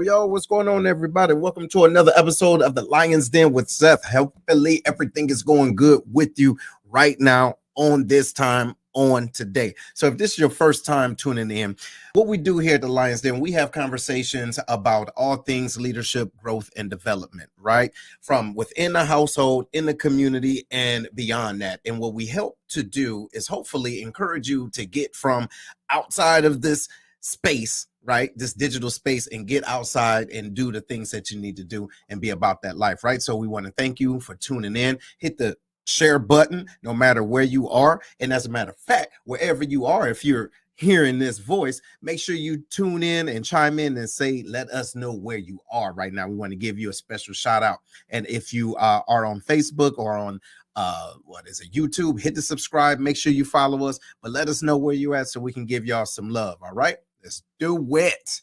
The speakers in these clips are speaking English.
Yo, what's going on, everybody? Welcome to another episode of the Lion's Den with Seth. Hopefully, everything is going good with you right now on this time on today. So if this is your first time tuning in, what we do here at the Lion's Den, we have conversations about all things leadership, growth, and development, right? From within the household, in the community, and beyond that. And what we help to do is hopefully encourage you to get from outside of this space, right, this digital space, and get outside and do the things that you need to do and be about that life, right? So we want to thank you for tuning in. Hit the share button no matter where you are, and as a matter of fact, wherever you are, if you're hearing this voice, make sure you tune in and chime in and say, let us know where you are right now. We want to give you a special shout out. And if you are on Facebook or on YouTube, hit the subscribe, make sure you follow us, but let us know where you're at so we can give y'all some love. All right, let's do it.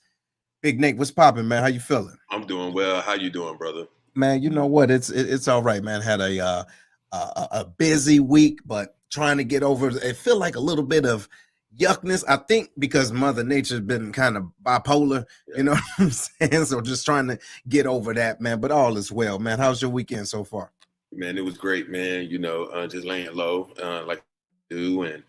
Big Nate, what's popping, man? How you feeling? I'm doing well. How you doing, brother? Man, you know what, it's all right, man. Had a busy week, but trying to get over it. Feel like a little bit of yuckness, I think, because Mother Nature's been kind of bipolar, you know what I'm saying? So just trying to get over that, man, but all is well, man. How's your weekend so far? Man, it was great, man. You know, just laying low like I do, and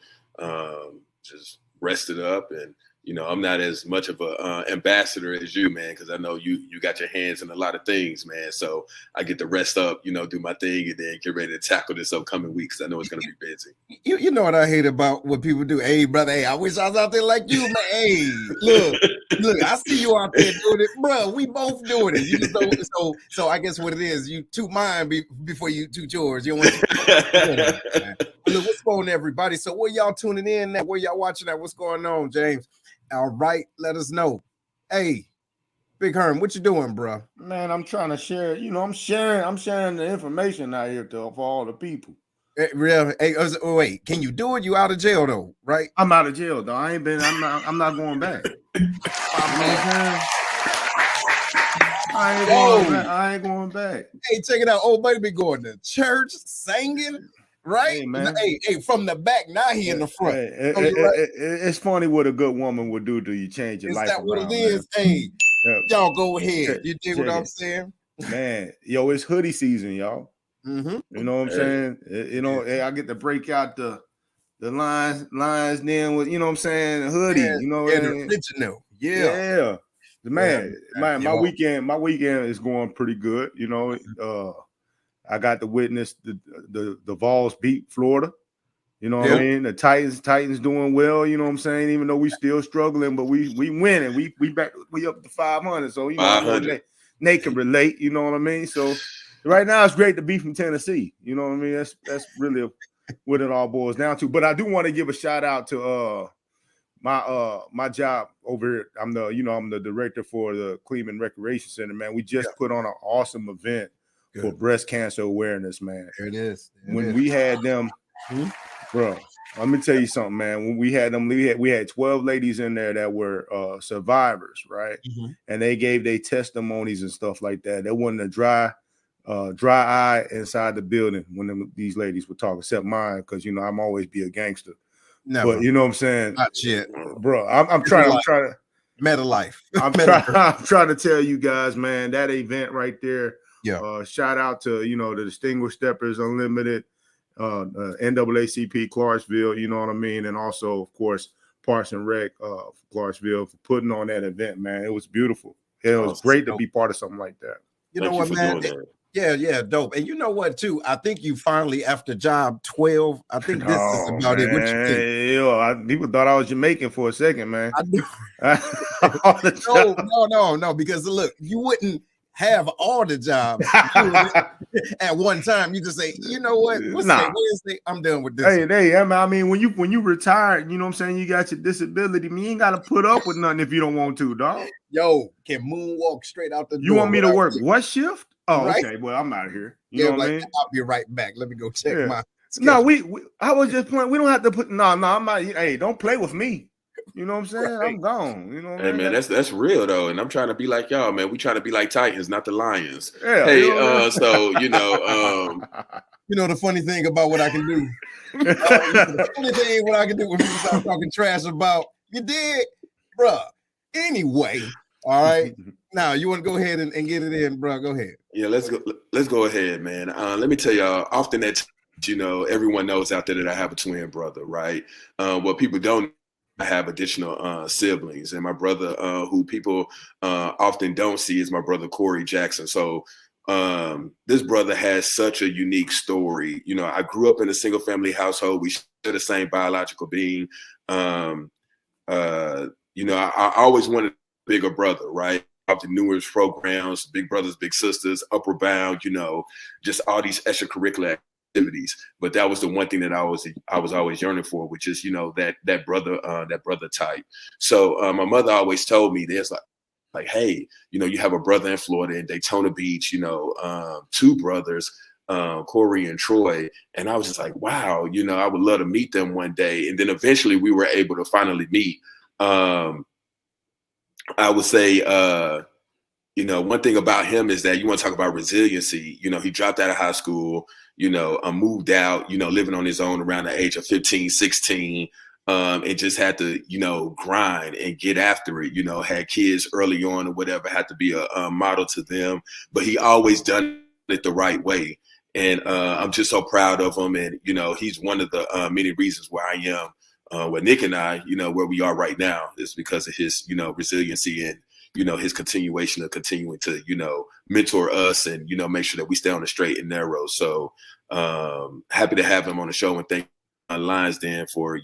just rested up. And you know, I'm not as much of a ambassador as you, man, because I know you got your hands in a lot of things, man. So I get to rest up, you know, do my thing, and then get ready to tackle this upcoming week, because I know it's going to be busy. You know what I hate about what people do? Hey, brother, hey, I wish I was out there like you, man. Hey, look, I see you out there doing it, bro. We both doing it. You just don't, so I guess what it is, you toot mine before you toot yours. You don't want to. Look, what's going on, everybody? So where y'all tuning in at? Where y'all watching at? What's going on, James? All right, let us know. Hey, Big Herm, what you doing, bro? Man, I'm trying to share. You know, I'm sharing the information out here for all the people. Real? Hey, wait, can you do it? You out of jail though, right? I'm out of jail though. I'm not going back. I ain't going back. Hey, check it out. Old buddy be going to church singing. Right, hey, man. Hey, from the back, now he in the front. It's funny what a good woman would do to you, change your life. Is that what it is? Man. Hey, y'all go ahead. You dig what I'm saying? Man, yo, it's hoodie season, y'all. Mm-hmm. You know what I'm saying? You know, I get to break out the lines then with, you know what I'm saying, a hoodie. You know, the original. Yeah. Man, my weekend is going pretty good. You know, I got to witness the Vols beat Florida. You know what I mean? The Titans doing well, you know what I'm saying? Even though we still struggling, but we winning. We up to 500. So, you know, Nate can relate, you know what I mean? So right now it's great to be from Tennessee. You know what I mean? That's really what it all boils down to. But I do want to give a shout out to my job over here. I'm the director for the Cleveland Recreation Center, man. We just put on an awesome event for breast cancer awareness, man. There it is. When we had them, bro, let me tell you something, man. When we had them, we had 12 ladies in there that were survivors, right? Mm-hmm. And they gave their testimonies and stuff like that. There wasn't a dry eye inside the building when these ladies were talking, except mine, because you know I'm always be a gangster. Never. But you know what I'm saying? Not yet, bro. I'm trying to meta life. I'm trying to tell you guys, man, that event right there. Yeah. Shout out to, you know, the Distinguished Steppers Unlimited, NAACP Clarksville, you know what I mean? And also, of course, Parks and Rec Clarksville for putting on that event, man. It was beautiful. It was great to be part of something like that. You know what, man? Yeah, dope. And you know what, too? I think you finally, after job 12, I think this is about it. What you think? Yo, people thought I was Jamaican for a second, man. I do. No, because look, you wouldn't have all the jobs at one time. You just say, you know what? What's that Wednesday? I'm done with this. Hey, I mean, when you retired, you know what I'm saying, you got your disability. I mean, you ain't got to put up with nothing if you don't want to, dog. Yo, can moonwalk straight out the door. You want me to work what shift? Oh, right? Okay. Well, I'm out of here. You know what I mean? I'll be right back. Let me go check my schedule. No, I was just playing. We don't have to put. No, I'm not. Hey, don't play with me. You know what I'm saying? Right. I'm gone. You know what I mean? Man, that's real though. And I'm trying to be like y'all, man. We trying to be like Titans, not the Lions. Yeah, hey, you know so you know, you know the funny thing about what I can do. The funny thing what I can do when people start talking trash about you did, bruh. Anyway, All right. Now you want to go ahead and get it in, bro. Go ahead. Yeah, let's go ahead, man. Let me tell y'all, often that, everyone knows out there that I have a twin brother, right? What people don't, I have additional siblings, and my brother, who people often don't see, is my brother Corey Jackson. So this brother has such a unique story. I grew up in a single family household. We share the same biological being. I always wanted a bigger brother, right? The numerous programs, Big Brothers Big Sisters, Upward Bound, just all these extracurricular activities. But that was the one thing that I was always yearning for, which is that brother type. So my mother always told me this, like, hey, you have a brother in Florida, in Daytona Beach, two brothers, Corey and Troy. And I was just like, wow, I would love to meet them one day. And then eventually we were able to finally meet. I would say, one thing about him is that you want to talk about resiliency. He dropped out of high school, moved out, living on his own around the age of 15, 16, and just had to, grind and get after it, had kids early on or whatever, had to be a model to them, but he always done it the right way. And I'm just so proud of him. And, he's one of the many reasons why I am with Nick and I, where we are right now is because of his, resiliency and, his continuing to, mentor us and, make sure that we stay on the straight and narrow. So happy to have him on the show, and thank Lions Den for,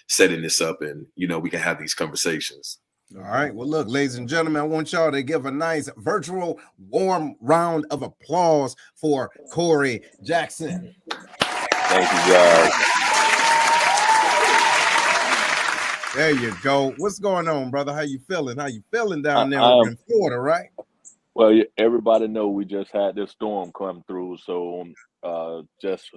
setting this up, and, we can have these conversations. All right. Well, look, ladies and gentlemen, I want y'all to give a nice virtual warm round of applause for Corey Jackson. Thank you, guys. There you go. What's going on, brother? How you feeling? Down there in Florida, right? Well, everybody know we just had this storm come through. So just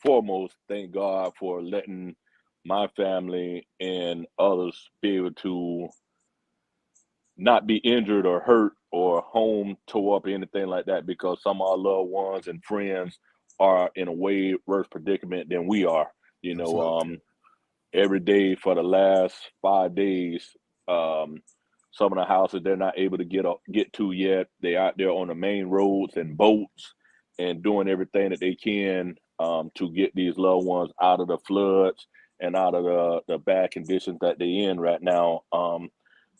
foremost, thank God for letting my family and others be able to not be injured or hurt or home tore up or anything like that, because some of our loved ones and friends are in a way worse predicament than we are. Every day for the last 5 days, some of the houses they're not able to get to yet. They out there on the main roads and boats and doing everything that they can to get these loved ones out of the floods and out of the bad conditions that they're in right now.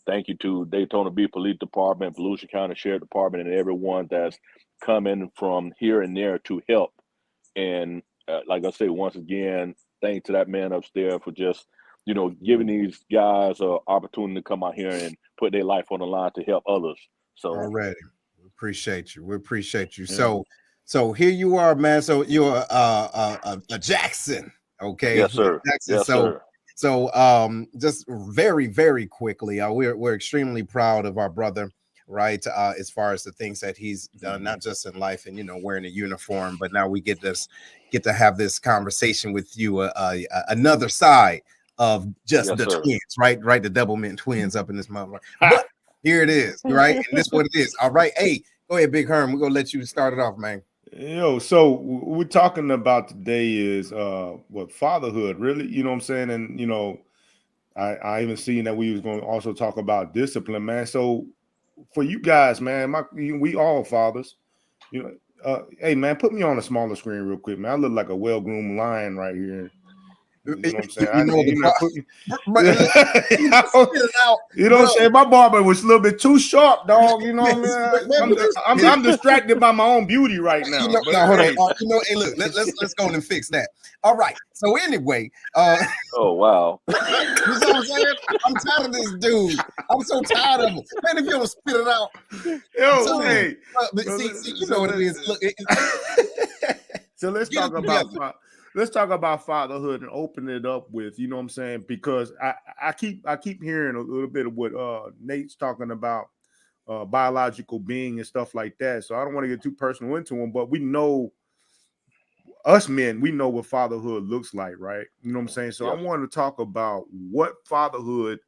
Thank you to Daytona Beach Police Department, Volusia County Sheriff Department, and everyone that's coming from here and there to help. And like I say, once again, thanks to that man upstairs for just, giving these guys an opportunity to come out here and put their life on the line to help others. So already, we appreciate you. Yeah. So here you are, man. So you're a Jackson, okay? Yes, sir. Jackson. Yes, sir. So just very, very quickly, we're extremely proud of our brother, right? As far as the things that he's done, not just in life and, wearing a uniform, but now we get to have this conversation with you, another side of just the twins, right? The Doublemint twins up in this mother. But here it is, right? And this is what it is. All right. Hey, go ahead, Big Herm. We're going to let you start it off, man. So what we're talking about today is fatherhood, really, you know what I'm saying? And, I even seen that we was going to also talk about discipline, man. So for you guys, man, we all fathers, hey, man, put me on a smaller screen real quick, man. I look like a well-groomed lion right here. You know what I'm saying? You know what I'm saying? My barber was a little bit too sharp, dog. You know what I mean? I'm distracted by my own beauty right now. Hold on. Hey, look, let's go and fix that. All right. So anyway, oh wow. You know what I'm saying? I'm tired of this dude. I'm so tired of him. Man, if you don't spit it out. Hey. See, you know what it is. Look, so let's talk about fatherhood and open it up with, you know what I'm saying? Because I keep hearing a little bit of what Nate's talking about, biological being and stuff like that. So I don't want to get too personal into them, but we know, us men, we know what fatherhood looks like, right? You know what I'm saying? So I want to talk about what fatherhood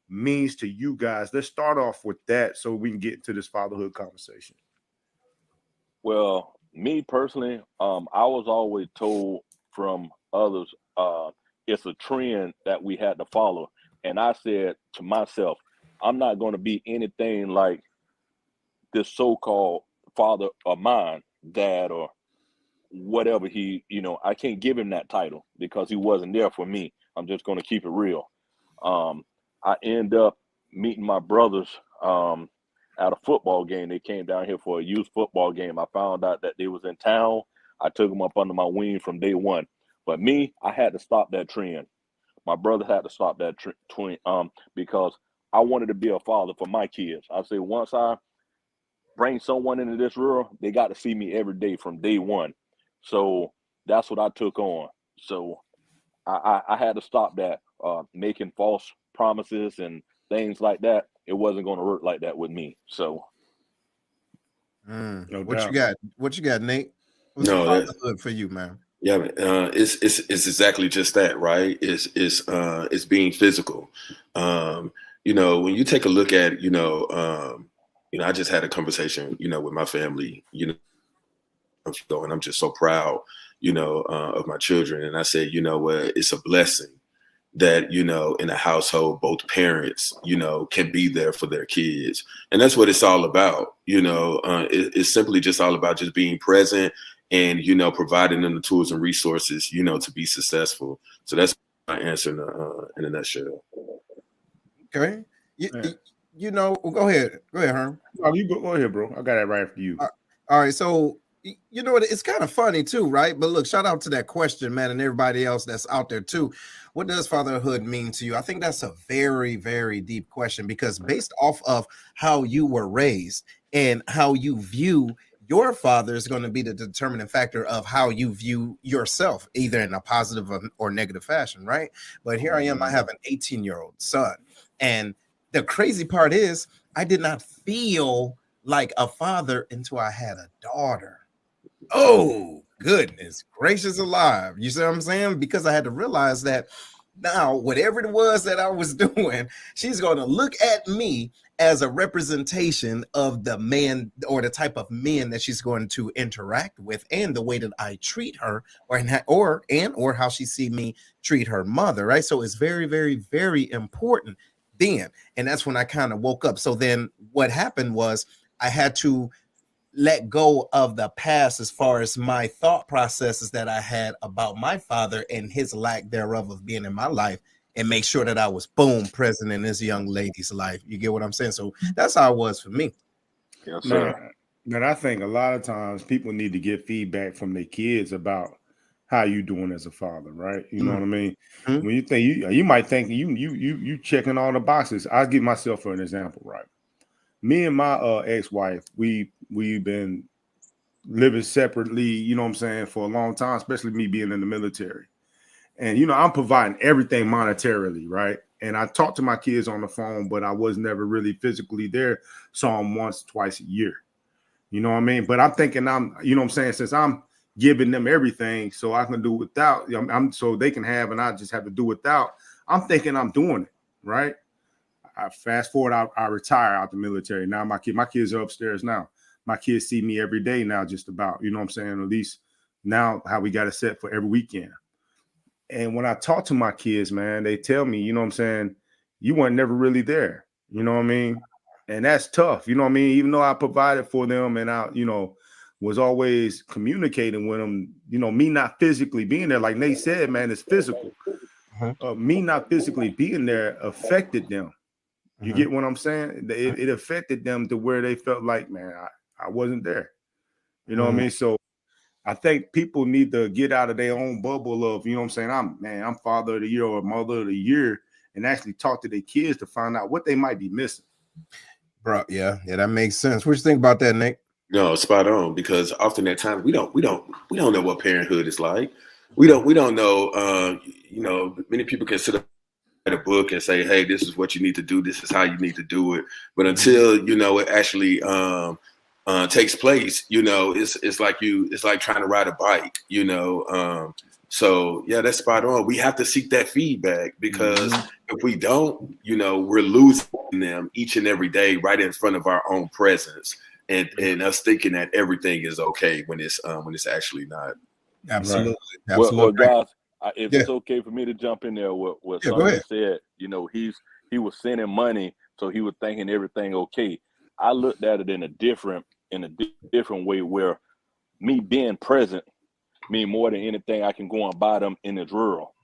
means to you guys. Let's start off with that so we can get into this fatherhood conversation. Well, me personally, I was always told from others, it's a trend that we had to follow. And I said to myself, I'm not going to be anything like this so-called father of mine, dad, or whatever he, I can't give him that title because he wasn't there for me. I'm just going to keep it real. I end up meeting my brothers at a football game. They came down here for a youth football game. I found out that they was in town. I took them up under my wing from day one. But me, I had to stop that trend. My brother had to stop that trend because I wanted to be a father for my kids. I say once I bring someone into this world, they got to see me every day from day one. So that's what I took on. So I had to stop that, making false promises and things like that. It wasn't going to work like that with me. So, No what doubt. you got? What you got, Nate? What's fatherhood for you, man? Yeah, it's exactly just that, right? It's being physical. When you take a look at, I just had a conversation, with my family, and I'm just so proud, of my children. And I said, it's a blessing that, in a household, both parents, can be there for their kids. And that's what it's all about. It's simply just all about just being present and, providing them the tools and resources, to be successful. So that's my answer in a nutshell. Okay. Go ahead. Go ahead, Herm. Oh, you go ahead, bro. I got it right after you. All right. So, it's kind of funny too, right? But look, shout out to that question, man, and everybody else that's out there too. What does fatherhood mean to you? I think that's a very, very deep question because based off of how you were raised and how you view your father is going to be the determining factor of how you view yourself, either in a positive or negative fashion, right? But here I am, I have an 18-year-old son. And the crazy part is I did not feel like a father until I had a daughter. Oh, goodness gracious alive. You see what I'm saying? Because I had to realize that now, whatever it was that I was doing, she's going to look at me as a representation of the man or the type of men that she's going to interact with and the way that I treat her or how she see me treat her mother, right? So it's very, very, very important then. And that's when I kind of woke up. So then what happened was I had to let go of the past as far as my thought processes that I had about my father and his lack thereof of being in my life and make sure that I was present in this young lady's life. You get what I'm saying? So that's how it was for me. Yes, sir. Now, I think a lot of times people need to get feedback from their kids about how you doing as a father, right? You know what I mean? When you think you might think you checking all the boxes. I'll give myself for an example, right? Me and my ex-wife, we've been living separately, you know what I'm saying, for a long time, especially me being in the military. And, I'm providing everything monetarily, right? And I talk to my kids on the phone, but I was never really physically there. Saw them once, twice a year. You know what I mean? But I'm thinking you know what I'm saying, since I'm giving them everything so I can do without, so they can have and I just have to do without, I'm thinking I'm doing it, right? I fast forward, I retire out the military. Now my kids are upstairs now. My kids see me every day now, just about, you know what I'm saying? At least now how we got it set for every weekend. And when I talk to my kids, man, they tell me, you know what I'm saying, you weren't never really there. You know what I mean? And that's tough. You know what I mean? Even though I provided for them and I, was always communicating with them, me not physically being there, like Nate said, man, it's physical. Me not physically being there affected them. You get what I'm saying? It affected them to where they felt like, man, I wasn't there. You know what I mean? So I think people need to get out of their own bubble of, you know what I'm saying? I'm father of the year or mother of the year and actually talk to their kids to find out what they might be missing. Bro, yeah, that makes sense. What you think about that, Nick? No, spot on, because often at times we don't know what parenthood is like. We don't know, many people can sit up a book and say, hey, this is what you need to do, this is how you need to do it, but until it actually takes place, it's like trying to ride a bike, so yeah, that's spot on. We have to seek that feedback because if we don't, we're losing them each and every day right in front of our own presence, and us thinking that everything is okay when it's actually not. Absolutely. Right. Absolutely. Well, guys, if it's okay for me to jump in there, what Sonny said, he was sending money So he was thinking everything okay. I looked at it in a different way, where me being present mean more than anything I can go and buy them in this rural.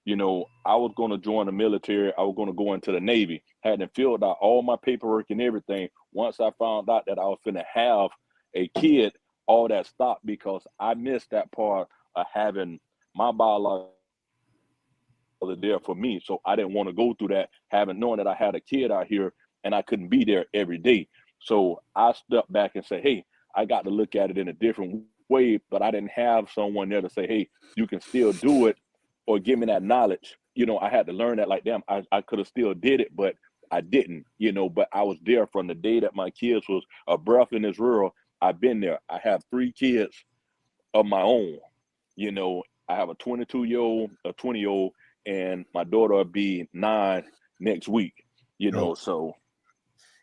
I was going to join the military. I was going to go into the Navy. Hadn't filled out all my paperwork and everything. Once I found out that I was going to have a kid, all that stopped, because I missed that part of having my biological there for me. So I didn't want to go through that, knowing that I had a kid out here and I couldn't be there every day. So I stepped back and said, hey, I got to look at it in a different way, but I didn't have someone there to say, hey, you can still do it, or give me that knowledge. I had to learn that, like, damn, I could have still did it, but I didn't, but I was there from the day that my kids was a breath in this rural. I've been there. I have 3 kids of my own. I have a 22-year-old, a 20-year-old, and my daughter will be 9 next week, so.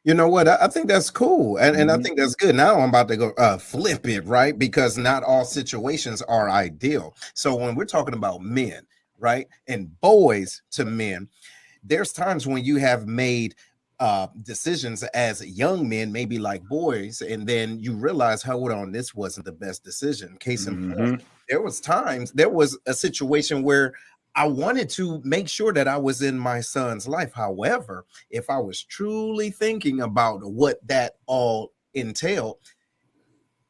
You know what? I think that's cool. And I think that's good. Now I'm about to go flip it, right? Because not all situations are ideal. So when we're talking about men, right, and boys to men, there's times when you have made decisions as young men, maybe like boys, and then you realize, hold on, this wasn't the best decision. Case in point, there was a situation where I wanted to make sure that I was in my son's life. However, if I was truly thinking about what that all entailed,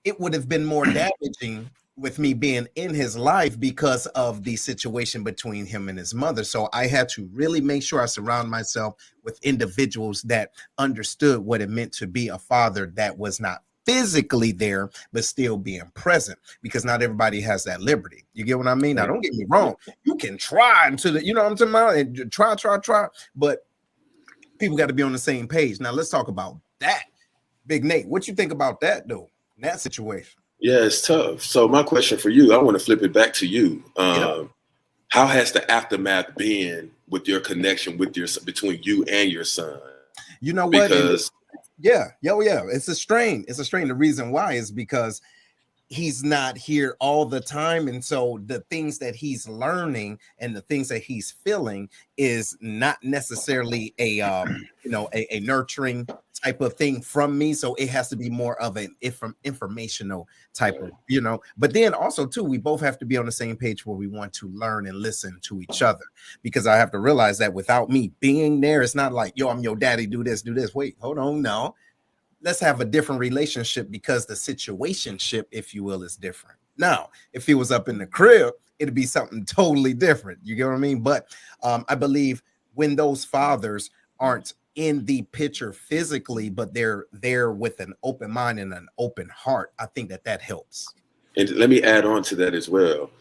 it would have been more damaging with me being in his life because of the situation between him and his mother. So I had to really make sure I surround myself with individuals that understood what it meant to be a father that was not physically there, but still being present, because not everybody has that liberty. You get what I mean? Now, don't get me wrong. You can try until what I'm talking about, and try, but people got to be on the same page. Now, let's talk about that. Big Nate, what you think about that, though, in that situation? Yeah, it's tough. So my question for you, I want to flip it back to you. How has the aftermath been with your connection between you and your son? You know what? Because yeah. It's a strain. The reason why is because he's not here all the time, and so the things that he's learning and the things that he's feeling is not necessarily a nurturing type of thing from me. So it has to be more of an informational type of, but then also too, we both have to be on the same page where we want to learn and listen to each other, because I have to realize that without me being there, it's not like, yo, I'm your daddy, do this. Wait, hold on. No, let's have a different relationship, because the situationship, if you will, is different. Now, if he was up in the crib, it'd be something totally different. You get what I mean? But I believe when those fathers aren't in the picture physically, but they're there with an open mind and an open heart, I think that helps. And let me add on to that as well.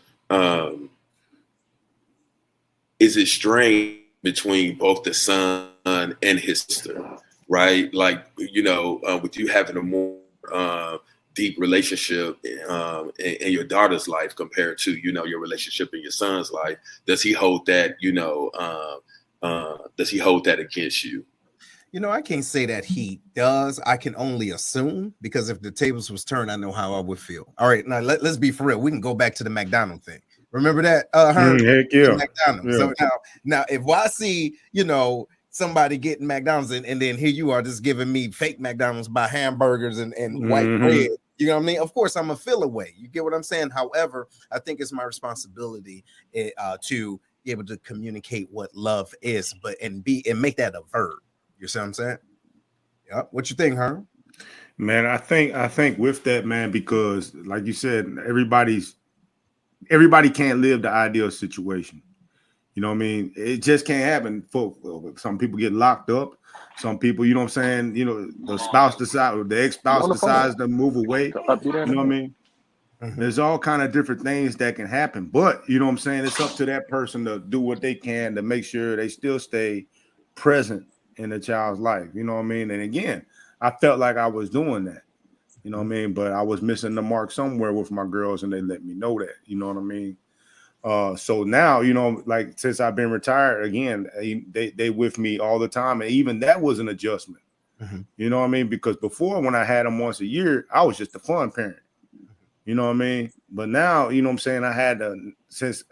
Is it strained between both the son and his sister, right? Like, with you having a more deep relationship in your daughter's life compared to, your relationship in your son's life, does he hold that, does he hold that against you? I can't say that he does. I can only assume, because if the tables was turned, I know how I would feel. All right, now let's be for real. We can go back to the McDonald's thing. Remember that? Heck yeah. McDonald's. Yeah. So now, if I see, somebody getting McDonald's and then here you are just giving me fake McDonald's by hamburgers and white bread, you know what I mean? Of course, I'm gonna feel away. You get what I'm saying? However, I think it's my responsibility to be able to communicate what love is, and make that a verb. You see what I'm saying? Yeah. What you think, Herm? Man, I think with that, man, because like you said, everybody can't live the ideal situation. You know what I mean? It just can't happen. Some people get locked up. Some people, you know what I'm saying? The spouse decides, or the ex-spouse decides to move away. You know what I mean? There's all kind of different things that can happen. But, you know what I'm saying? It's up to that person to do what they can to make sure they still stay present in the child's life. You know what I mean? And again, I felt like I was doing that. You know what I mean? But I was missing the mark somewhere with my girls, and they let me know that. You know what I mean? So now, like since I've been retired again, they with me all the time. And even that was an adjustment. You know what I mean? Because before, when I had them once a year, I was just a fun parent. You know what I mean? But now, you know what I'm saying? I had to, since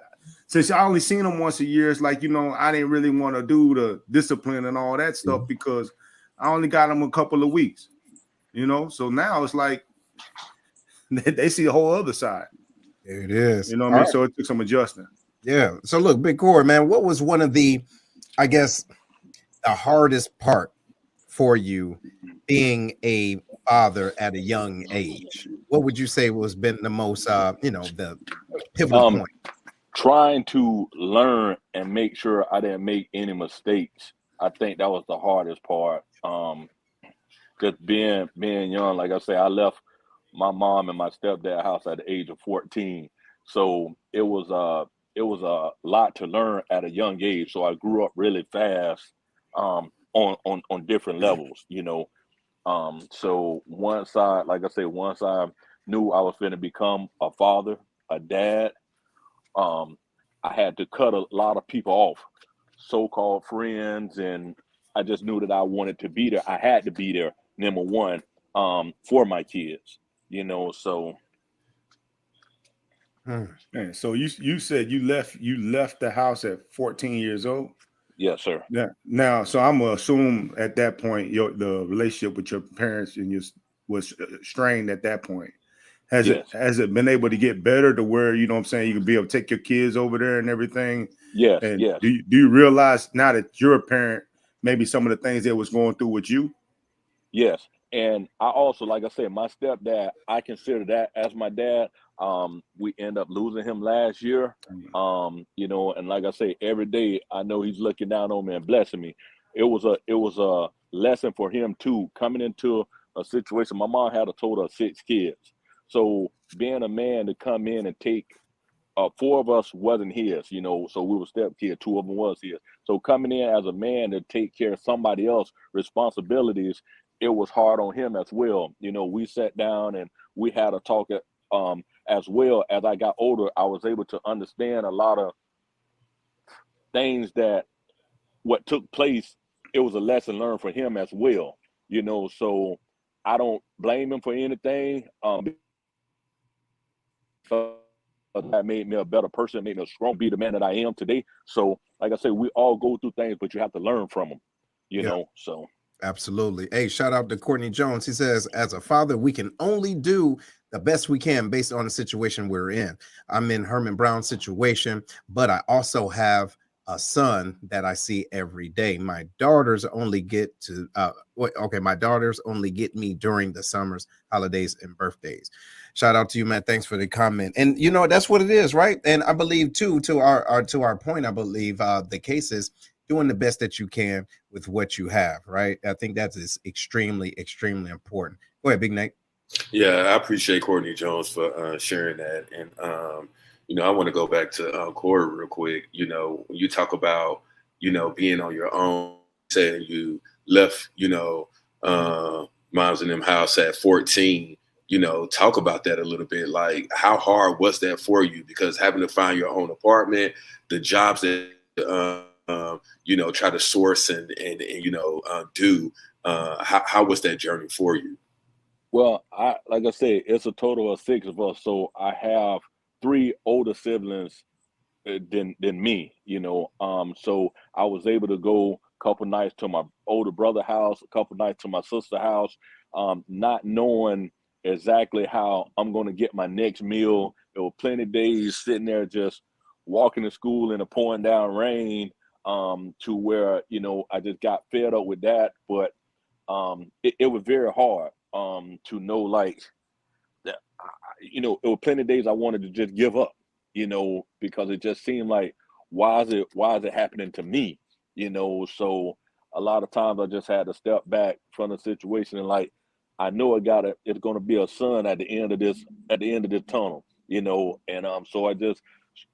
I only seen them once a year, it's like, I didn't really want to do the discipline and all that stuff because I only got them a couple of weeks, you know. So now it's like they see a whole other side. There it is. You know what I All mean? right. So it took some adjusting. Yeah. So look, Big Core, man, what was one of the, I guess, the hardest part for you being a father at a young age? What would you say was been the most, the pivotal point? Trying to learn and make sure I didn't make any mistakes. I think that was the hardest part. Just being young, like I say, I left my mom and my stepdad house at the age of 14. So it was a lot to learn at a young age. So I grew up really fast on different levels, you know. So once I knew I was going to become a father, a dad, I had to cut a lot of people off, so-called friends, and I just knew that I wanted to be there. I had to be there, number one, for my kids, you know. So, Man, so you said you left the house at 14 years old. yes, sir. Yeah. Now, so I'm gonna assume at that point the relationship with your parents and your was strained at that point. Has it been able to get better to where, you know what I'm saying, you can be able to take your kids over there and everything? Yes, and yes. Do you realize now that you're a parent, maybe some of the things that was going through with you? Yes. And I also, like I said, my stepdad, I consider that as my dad. We end up losing him last year. You know, and like I say, every day I know he's looking down on me and blessing me. It was a lesson for him too, coming into a situation. My mom had a total of 6 kids. So being a man to come in and take 4 of us wasn't his, you know, so we were stepkids, 2 of them was his. So coming in as a man to take care of somebody else's responsibilities, it was hard on him as well. You know, we sat down and we had a talk as well. As I got older, I was able to understand a lot of things that what took place. It was a lesson learned for him as well, you know, so I don't blame him for anything. That made me a better person, made me a strong, be the man that I am today. So, like I said, we all go through things, but you have to learn from them, you know. So, absolutely. Hey, shout out to Courtney Jones. He says, as a father, we can only do the best we can based on the situation we're in. I'm in Herman Brown's situation, but I also have a son that I see every day. My daughters only get my daughters only get me during the summers, holidays, and birthdays. Shout out to you, man. Thanks for the comment. And you know, that's what it is, right? And I believe too, to our point, I believe the case is doing the best that you can with what you have, right? I think that is extremely, extremely important. Go ahead, Big Nate. Yeah, I appreciate Courtney Jones for sharing that. And, you know, I want to go back to Corey real quick. You know, when you talk about, you know, being on your own, saying you left, you know, moms in them house at 14, you know, talk about that a little bit. Like, how hard was that for you? Because having to find your own apartment, the jobs that, you know, try to source and you know, do, how was that journey for you? well, like I said, it's a total of 6 of us. So I have 3 older siblings than me, you know. So I was able to go a couple nights to my older brother house, a couple nights to my sister house, not knowing exactly how I'm going to get my next meal. There were plenty of days sitting there just walking to school in a pouring down rain, to where, you know, I just got fed up with that. But it was very hard to know, like, that, you know, it were plenty of days I wanted to just give up, you know, because it just seemed like, why is it happening to me, you know? So a lot of times I just had to step back from the situation and, like, I know it's going to be a sun at the end of this tunnel, you know. And so I just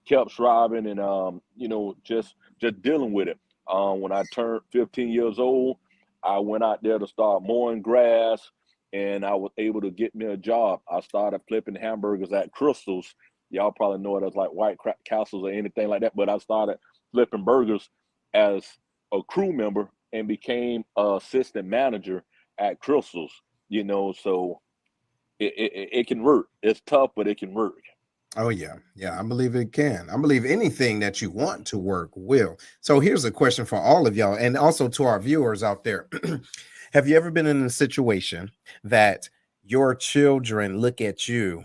kept striving and you know, just dealing with it. When I turned 15 years old, I went out there to start mowing grass, and I was able to get me a job. I started flipping hamburgers at Crystal's. Y'all probably know it as like White Castles or anything like that, but I started flipping burgers as a crew member and became an assistant manager at Crystal's, you know. So it can work. It's tough, but it can work. Oh, yeah. Yeah, I believe it can. I believe anything that you want to work will. So here's a question for all of y'all and also to our viewers out there. Have you ever been in a situation that your children look at you,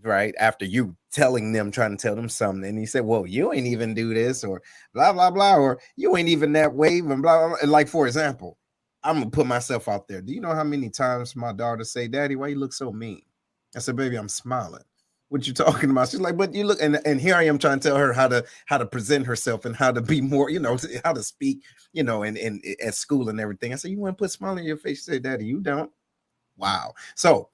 right, after you trying to tell them something, and you say, well, you ain't even do this, or blah, blah, blah, or you ain't even that way, and blah, blah, blah. And like, for example, I'm gonna put myself out there. Do you know how many times my daughter say, Daddy, why you look so mean? I said, baby, I'm smiling. What you talking about? She's like, but you look, and here I am trying to tell her how to present herself and how to be more, how to speak, and at school and everything. I said, you want to put a smile on your face? She said, Daddy, you don't. Wow. So,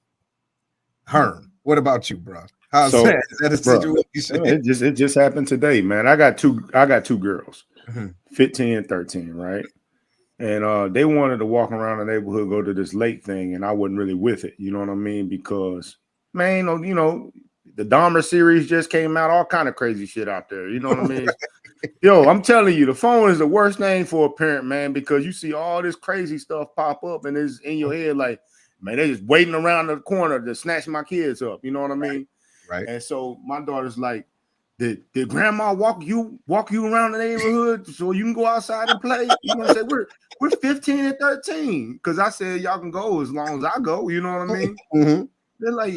Herm, what about you, bro? How's that? Is that a situation? It just happened today, man. I got two girls, 15 and 13, right? And they wanted to walk around the neighborhood, go to this lake thing, and I wasn't really with it. You know what I mean? Because, man, the Dahmer series just came out, all kind of crazy shit out there. You know what I mean? Yo, I'm telling you, the phone is the worst name for a parent, man, because you see all this crazy stuff pop up and it's in your head like, man, they're just waiting around the corner to snatch my kids up. You know what I mean? Right. And so my daughter's like, did grandma walk you around the neighborhood so you can go outside and play? You know what I'm saying? We're 15 and 13. Because I said y'all can go as long as I go. You know what I mean? Mm-hmm. They're like,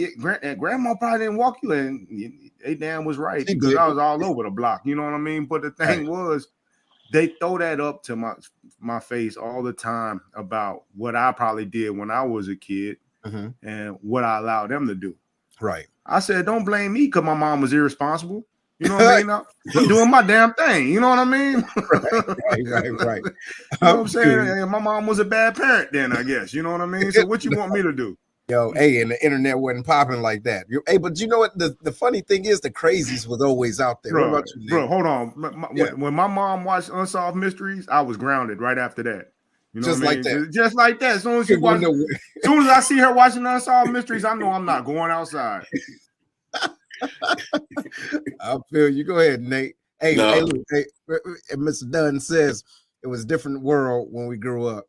grandma probably didn't walk you, and they damn was right, because I was all over the block. You know what I mean? But the thing was, they throw that up to my face all the time about what I probably did when I was a kid and what I allowed them to do. Right. I said, don't blame me because my mom was irresponsible. You know what I mean? I'm doing my damn thing. You know what I mean? Right. You know what I'm saying? My mom was a bad parent then, I guess. You know what I mean? So what you want me to do? Yo, hey, and the internet wasn't popping like that. Hey, but you know what? The funny thing is, the crazies was always out there. Bro, what about you, Nick? Bro, hold on. When my mom watched Unsolved Mysteries, I was grounded right after that. You know just what I like mean? that. Just like that. As soon as I see her watching Unsolved Mysteries, I know I'm not going outside. I feel you. Go ahead, Nate. Hey, Mr. Dunn says it was a different world when we grew up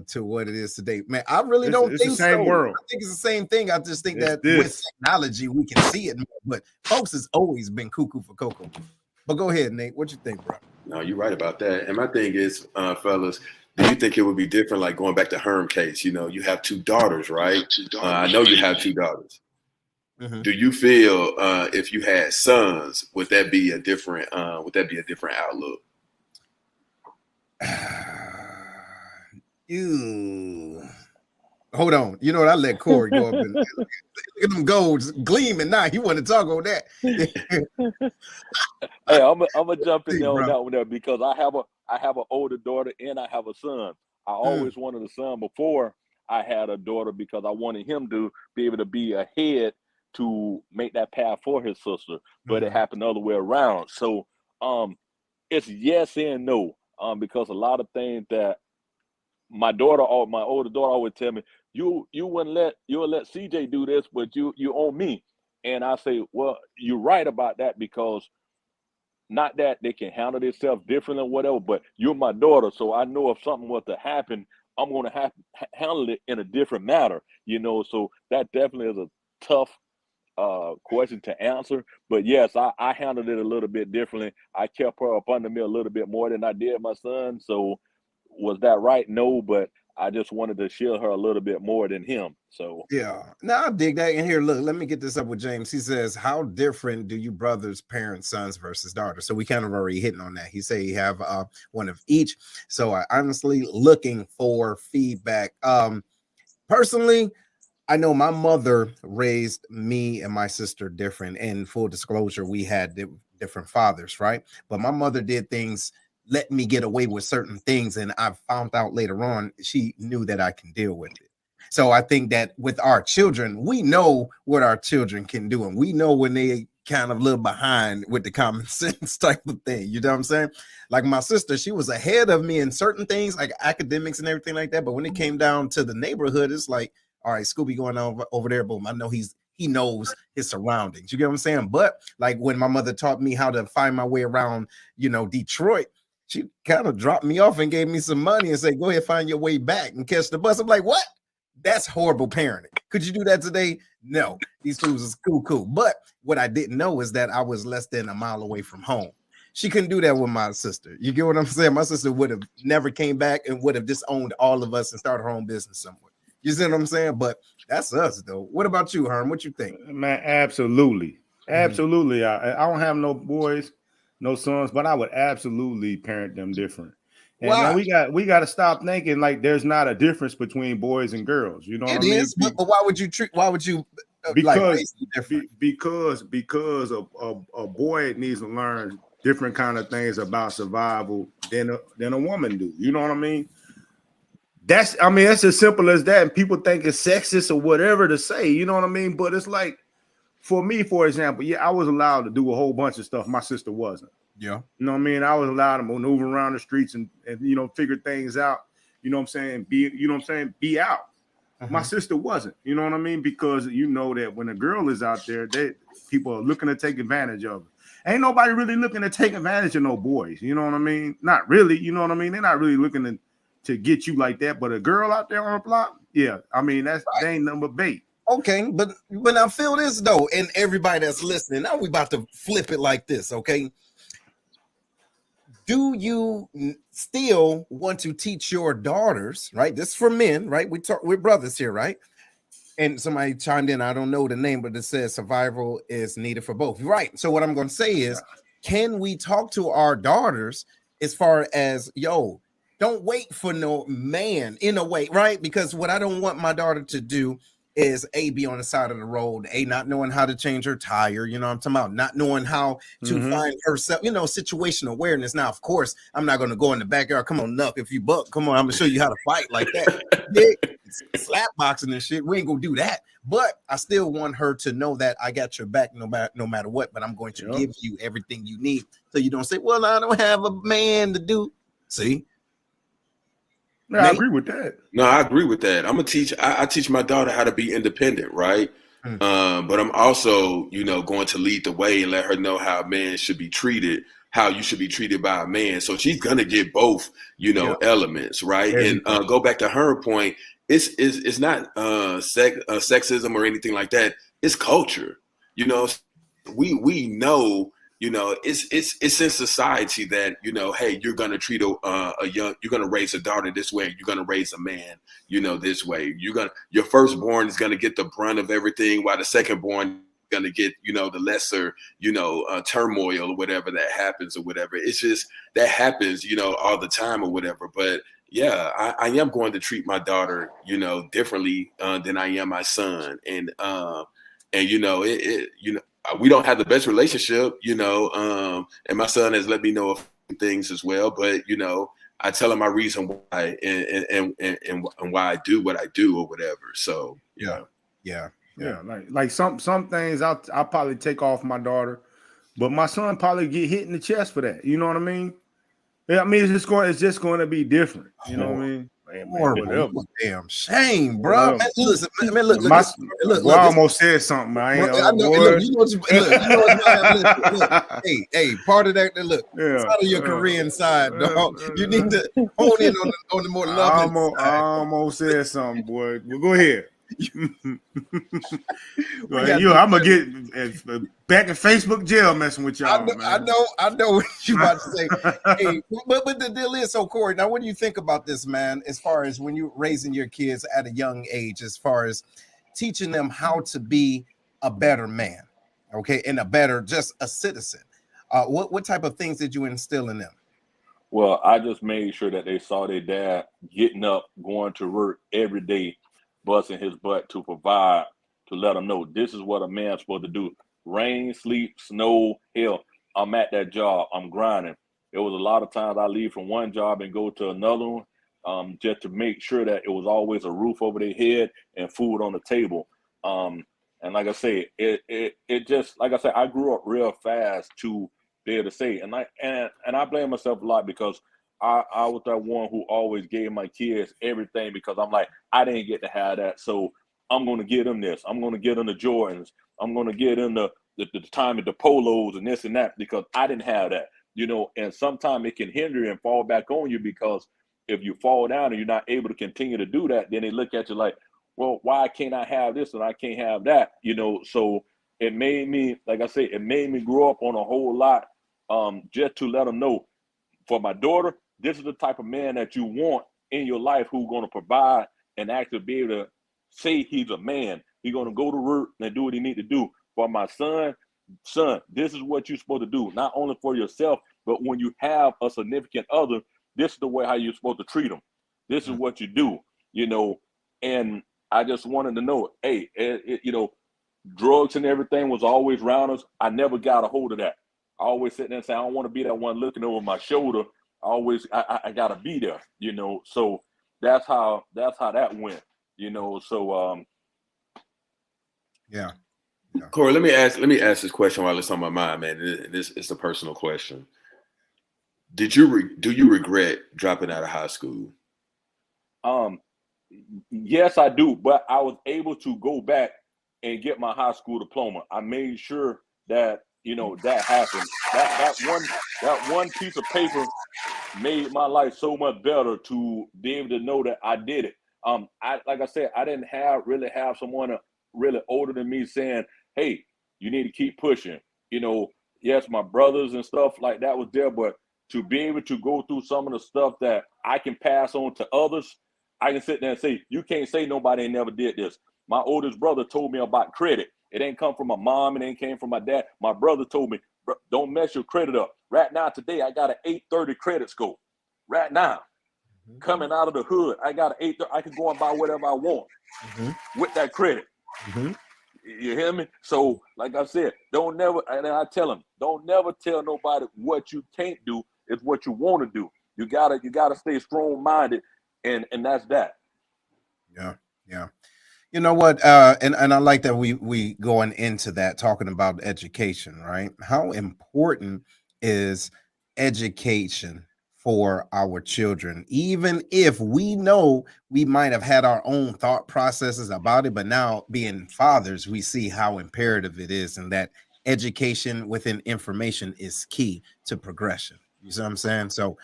to what it is today. Man, I really don't think it's the same world. I think it's the same thing. I just think that with technology we can see it more, but folks has always been cuckoo for cocoa. But go ahead, Nate. What you think, bro? No, you're right about that. And my thing is, fellas, do you think it would be different, like going back to Herm case? You have two daughters, right? I know you have two daughters. Mm-hmm. Do you feel if you had sons, would that be a different outlook? Hold on. You know what? I let Corey go up and look at them golds gleaming now. He want to talk on that. Hey, I'm gonna jump in there on that one there, because I have an older daughter and I have a son. I always wanted a son before I had a daughter, because I wanted him to be able to be ahead to make that path for his sister, but it happened the other way around. So it's yes and no, because a lot of things that my older daughter always tell me, you'll let CJ do this, but you own me. And I say, well, you're right about that, because not that they can handle themselves differently or whatever, but you're my daughter, so I know if something was to happen, I'm going to handle it in a different manner, so that definitely is a tough question to answer. But yes, I handled it a little bit differently. I kept her up under me a little bit more than I did my son. So was that right? No, but I just wanted to shield her a little bit more than him. So yeah, now I dig that. And here, look, let me get this up with James. He says, how different do you brothers parent sons versus daughters? So we kind of already hitting on that. He said you have one of each. So I honestly looking for feedback. Personally, I know my mother raised me and my sister different. And full disclosure, we had different fathers, right? But my mother did things, let me get away with certain things. And I found out later on, she knew that I can deal with it. So I think that with our children, we know what our children can do. And we know when they kind of live behind with the common sense type of thing. You know what I'm saying? Like my sister, she was ahead of me in certain things like academics and everything like that. But when it came down to the neighborhood, it's like, all right, Scooby going over there, boom. I know he knows his surroundings. You get what I'm saying? But like when my mother taught me how to find my way around, Detroit, she kind of dropped me off and gave me some money and said, go ahead, find your way back and catch the bus. I'm like, what? That's horrible parenting. Could you do that today? No, these fools is cool. But what I didn't know is that I was less than a mile away from home. She couldn't do that with my sister. You get what I'm saying? My sister would have never came back and would have disowned all of us and started her own business somewhere. You see what I'm saying? But that's us, though. What about you, Herm? What you think? Man, absolutely. Absolutely. I don't have no boys, no sons, but I would absolutely parent them different. And Why? man, we got to stop thinking like there's not a difference between boys and girls. You know what I mean? But why would you because different? because a boy needs to learn different kind of things about survival than a woman do. You know what I mean? That's as simple as that. And people think it's sexist or whatever to say, you know what I mean? But it's like, for me, for example, yeah, I was allowed to do a whole bunch of stuff my sister wasn't. Yeah. You know what I mean? I was allowed to maneuver around the streets and figure things out. You know what I'm saying? Be out. My sister wasn't. You know what I mean? Because you know that when a girl is out there, people are looking to take advantage of her. Ain't nobody really looking to take advantage of no boys. You know what I mean? Not really. You know what I mean? They're not really looking to get you like that. But a girl out there on the block, yeah. I mean, they ain't nothing but bait. Okay, but I feel this though, and everybody that's listening, now we about to flip it like this, okay? Do you still want to teach your daughters, right? This is for men, right? We're brothers here, right? And somebody chimed in, I don't know the name, but it says survival is needed for both. Right. So what I'm going to say is, can we talk to our daughters as far as, don't wait for no man in a way, right? Because what I don't want my daughter to do is be on the side of the road, not knowing how to change her tire, you know what I'm talking about, not knowing how to find herself, situational awareness. Now, of course, I'm not going to go in the backyard. Come on, Nuck, if you buck, come on, I'm going to show you how to fight like that. Slap boxing and shit. We ain't going to do that. But I still want her to know that I got your back no matter what, but I'm going to give you everything you need. So you don't say, well, I don't have a man to do. See? Yeah, I agree with that. No, I agree with that. I'm gonna teach. I teach my daughter how to be independent, right? But I'm also, going to lead the way and let her know how a man should be treated, how you should be treated by a man. So she's gonna get both, elements, right? And go back to her point. It's not sexism or anything like that. It's culture. We know. It's in society that, hey, you're going to treat you're going to raise a daughter this way. You're going to raise a man, this way. Your firstborn is going to get the brunt of everything, while the secondborn is going to get, the lesser, turmoil or whatever that happens or whatever. It's just that happens, all the time or whatever. But yeah, I am going to treat my daughter, differently than I am my son. And we don't have the best relationship, and my son has let me know of things as well. But, I tell him my reason why and why I do what I do or whatever. So, yeah. Like some things I'll probably take off my daughter, but my son probably get hit in the chest for that. You know what I mean? Yeah, I mean, it's just going to be different. You know what I mean? Horrible. Damn shame, bro. Man, listen, look. I almost said something. Hey, part of that. Look, part of your Korean side, dog. You need to hone in on the more loving side. I almost said something, boy. Well, go ahead. I'm gonna get back in Facebook jail messing with y'all. I know what you about to say. Hey, but the deal is, so Corey, now what do you think about this, man, as far as when you're raising your kids at a young age, as far as teaching them how to be a better man, okay, and just a citizen? What type of things did you instill in them? Well, I just made sure that they saw their dad getting up, going to work every day, busting his butt to provide, to let them know this is what a man's supposed to do. Rain, sleep, snow, hell, I'm at that job. I'm grinding. There was a lot of times I leave from one job and go to another one, just to make sure that it was always a roof over their head and food on the table. And like I say, it just, like I said, I grew up real fast to be able to say, and I blame myself a lot because I was that one who always gave my kids everything, because I'm like, I didn't get to have that, so I'm going to get them this. I'm going to get them the Jordans. I'm going to get them the time at the polos and this and that, because I didn't have that, and sometimes it can hinder and fall back on you, because if you fall down and you're not able to continue to do that, then they look at you like, well, why can't I have this and I can't have that? So it made me, like I say, it made me grow up on a whole lot just to let them know, for my daughter, this is the type of man that you want in your life, who's going to provide and actually be able to say he's a man. He's going to go to work and do what he need to do. For my son, this is what you're supposed to do, not only for yourself, but when you have a significant other, this is the way how you're supposed to treat them. This is what you do, and I just wanted to know, hey, drugs and everything was always around us. I never got a hold of that. I always sit there and say, I don't want to be that one looking over my shoulder. I gotta be there, So that's how that went, So yeah. Corey, let me ask this question while it's on my mind, man. This is a personal question. Do you regret dropping out of high school? Yes, I do, but I was able to go back and get my high school diploma. I made sure that that happened. That one piece of paper made my life so much better to be able to know that I did it. Like I said, I didn't really have someone really older than me saying, hey, you need to keep pushing. Yes, my brothers and stuff like that was there, but to be able to go through some of the stuff that I can pass on to others, I can sit there and say, you can't say nobody ain't never did this. My oldest brother told me about credit. It ain't come from my mom. It ain't came from my dad. My brother told me, don't mess your credit up. Right now, today, I got an 830 credit score. Right now, coming out of the hood, I got an 830. I can go and buy whatever I want with that credit. You hear me? So, like I said, and I tell them, don't never tell nobody what you can't do. It's what you want to do. You gotta stay strong-minded, and that's that. Yeah. You know what? And I like that we going into that, talking about education, right? How important is education for our children, even if we know we might have had our own thought processes about it, but now being fathers, we see how imperative it is, and that education within information is key to progression. You see what I'm saying? So,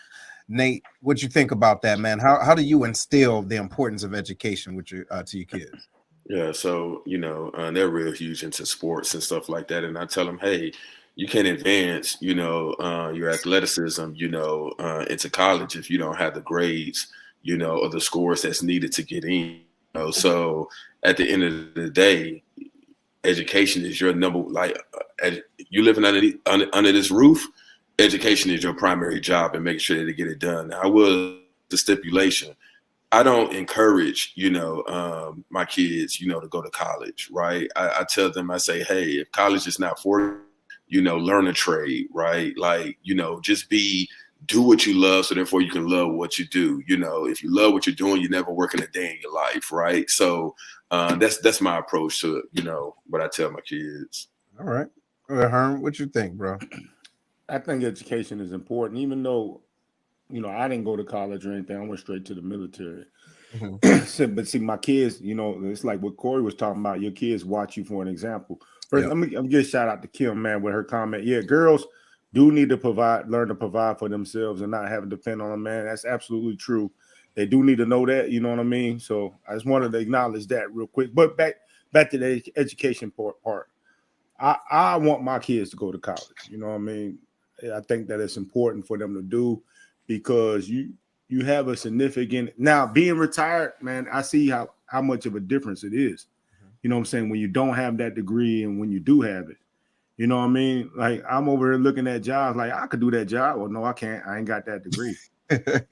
Nate, what you think about that, man? How do you instill the importance of education with your to your kids? Yeah, so they're real huge into sports and stuff like that, and I tell them, hey, you can't advance, your athleticism, into college if you don't have the grades, or the scores that's needed to get in. So at the end of the day, education is your number. Like, you living under this roof, education is your primary job, and making sure that they get it done. I will the stipulation. I don't encourage, my kids, to go to college, right? I tell them, I say, hey, if college is not for you, learn a trade, right? Like, just do what you love, so therefore you can love what you do. If you love what you're doing, you're never working a day in your life, right? So that's my approach to, what I tell my kids. All right. All right, Herm, what you think, bro? I think education is important, even though I didn't go to college or anything. I went straight to the military. But see, my kids, it's like what Corey was talking about. Your kids watch you for an example. First, let me give a shout out to Kim, man, with her comment. Yeah, girls do need to learn to provide for themselves and not have to depend on a man. That's absolutely true. They do need to know that, you know what I mean? So I just wanted to acknowledge that real quick. But back to the education part. I want my kids to go to college. You know what I mean? I think that it's important for them to do, because you have a significant, now being retired, man, I see how much of a difference it is. You know what I'm saying? When you don't have that degree and when you do have it, you know what I mean? Like, I'm over here looking at jobs like, I could do that job. Well, no, I can't. I ain't got that degree.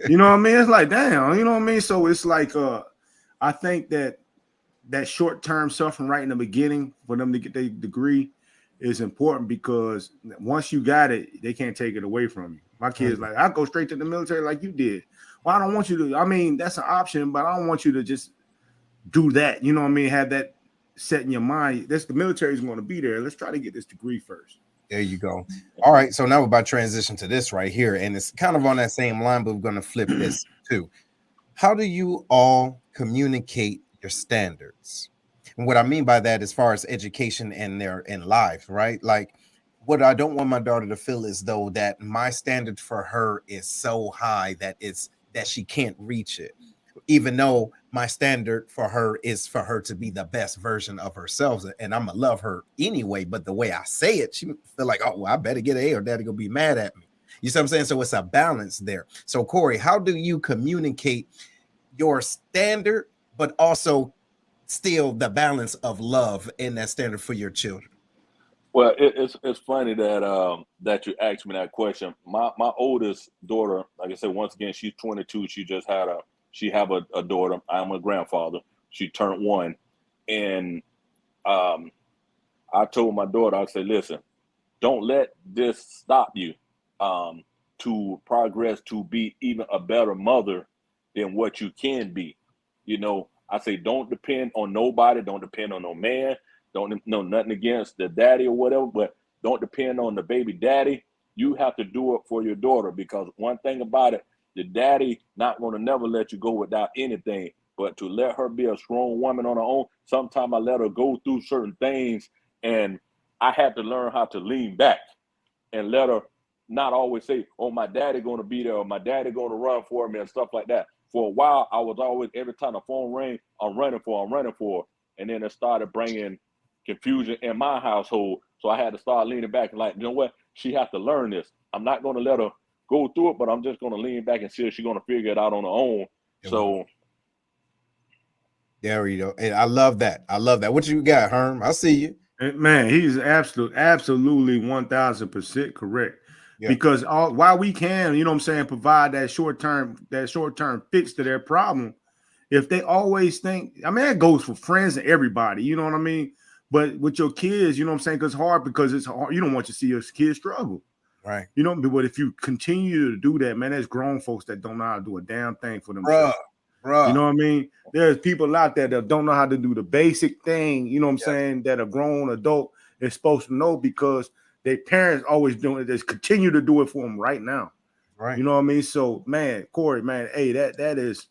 You know what I mean? It's like, damn, you know what I mean? So it's like, I think that short-term suffering right in the beginning for them to get their degree is important, because once you got it, they can't take it away from you. My kids like, I go straight to the military like you did. Well, I don't want you to. I mean, that's an option, but I don't want you to just do that. You know what I mean? Have that set in your mind. The military is going to be there. Let's try to get this degree first. There you go. All right. So now we're about to transition to this right here. And it's kind of on that same line, but we're going to flip this too. How do you all communicate your standards? And what I mean by that, as far as education and in life, right? Like, what I don't want my daughter to feel is though that my standard for her is so high that she can't reach it. even though my standard for her is for her to be the best version of herself, and I'm gonna love her anyway. But the way I say it, she feel like, oh, well, I better get an A or daddy gonna be mad at me. You see what I'm saying? So it's a balance there. So Corey, how do you communicate your standard, but also still the balance of love in that standard for your children? Well, it's funny that that you asked me that question. My oldest daughter, like I said, once again, she's 22. She have a daughter. I'm a grandfather. She turned 1, and I told my daughter, I said, listen, don't let this stop you to progress to be even a better mother than what you can be. You know, I say, don't depend on nobody. Don't depend on no man. Don't know nothing against the daddy or whatever, but don't depend on the baby daddy. You have to do it for your daughter, because one thing about it, the daddy not going to never let you go without anything, but to let her be a strong woman on her own. Sometimes I let her go through certain things, and I had to learn how to lean back and let her not always say, oh, my daddy going to be there, or my daddy going to run for me and stuff like that. For a while, I was always, every time the phone rang, I'm running for her. And then it started bringing confusion in my household. So I had to start leaning back and like, you know what? She has to learn this. I'm not going to let her go through it, but I'm just going to lean back and see if she's going to figure it out on her own. So there you go. And I love that. What you got, Herm? I see you. Man, he's absolutely 1000% correct. Yeah. Because while we can, you know what I'm saying, provide that short term fix to their problem, if they always think, I mean, that goes for friends and everybody, you know what I mean? But with your kids, you know what I'm saying, because it's hard, because it's hard. You don't want to see your kids struggle. Right. You know, but if you continue to do that, man, there's grown folks that don't know how to do a damn thing for themselves. Bruh. You know what I mean? There's people out there that don't know how to do the basic thing, you know what I'm saying, that a grown adult is supposed to know, because their parents always doing it. Just continue to do it for them right now. Right. You know what I mean? So, man, Corey, man, hey, that is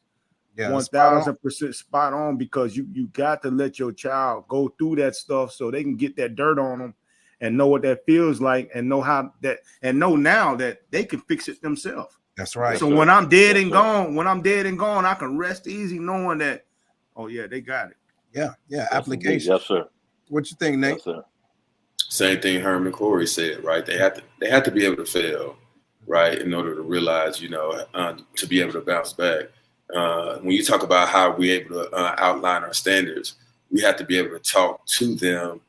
1000% spot on, because you got to let your child go through that stuff so they can get that dirt on them and know what that feels like, and know now that they can fix it themselves. That's right. So when I'm dead and gone, I can rest easy knowing that, oh yeah, they got it. Yeah. Application. Yes, sir. What you think, Nate? Yes, sir. Same thing Herman Corey said, right? They have to be able to fail, right, in order to realize, to be able to bounce back. When you talk about how we're able to outline our standards, we have to be able to talk to them,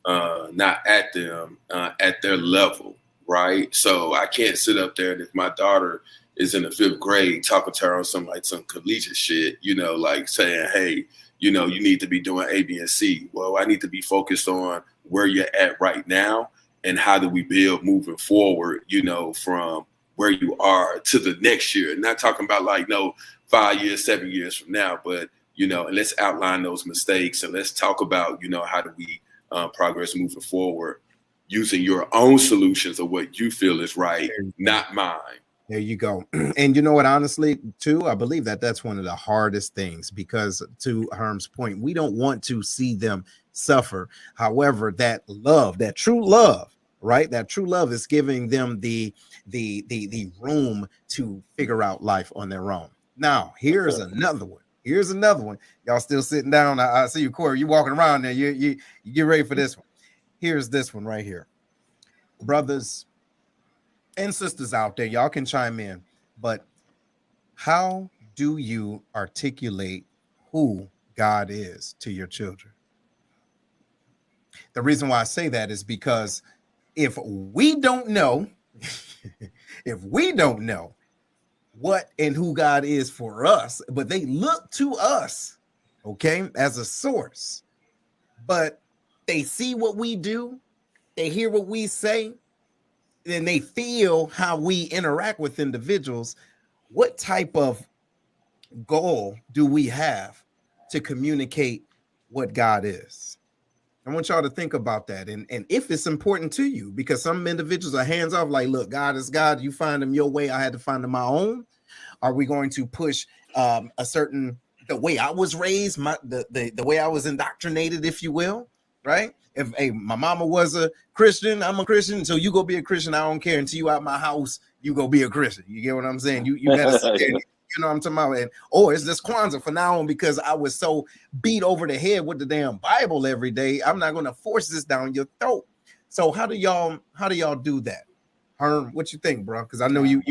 not at them, at their level, right? So I can't sit up there, and if my daughter is in the 5th grade, talking to her on some collegiate shit, like saying, hey, you need to be doing A, B, and C. Well, I need to be focused on where you're at right now, and how do we build moving forward, from where you are to the next year. Not talking about 5 years, 7 years from now, but, and let's outline those mistakes, and let's talk about, how do we progress moving forward using your own solutions of what you feel is right, not mine. There you go. And you know what, honestly, too, I believe that's one of the hardest things, because to Herm's point, we don't want to see them suffer. However, that true love, right? That true love is giving them the room to figure out life on their own. Now, here's another one. Y'all still sitting down? I see you, Corey. You walking around there. You get ready for this one. Here's this one right here. Brothers and sisters out there, y'all can chime in. But how do you articulate who God is to your children? The reason why I say that is because if we don't know, what and who God is for us, but they look to us, okay, as a source, but they see what we do, they hear what we say, and they feel how we interact with individuals, what type of goal do we have to communicate what God is? I want y'all to think about that, and if it's important to you, because some individuals are hands off, like, look, God is God. You find him your way, I had to find him my own. Are we going to push the way I was raised, the way I was indoctrinated, if you will, right? If my mama was a Christian, I'm a Christian, so you go be a Christian. I don't care until you out my house. You go be a Christian. You get what I'm saying? You gotta sit there. You know what I'm talking about? And it's this Kwanzaa for now on because I was so beat over the head with the damn Bible every day. I'm not gonna force this down your throat. So how do y'all do that? Herm, what you think, bro? Because I know you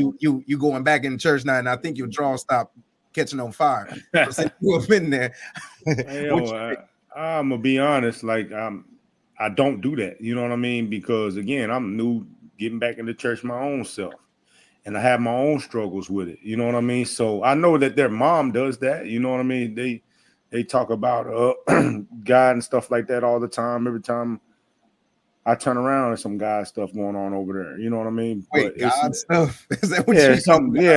going back in church now, and I think your draw stopped catching on fire. So since you have been there, I'm gonna be honest, like I don't do that. You know what I mean? Because again, I'm new getting back into church my own self. And I have my own struggles with it. You know what I mean? So I know that their mom does that. You know what I mean? They talk about God and stuff like that all the time. Every time I turn around, there's some God stuff going on over there. You know what I mean? Wait, but God stuff? Is that what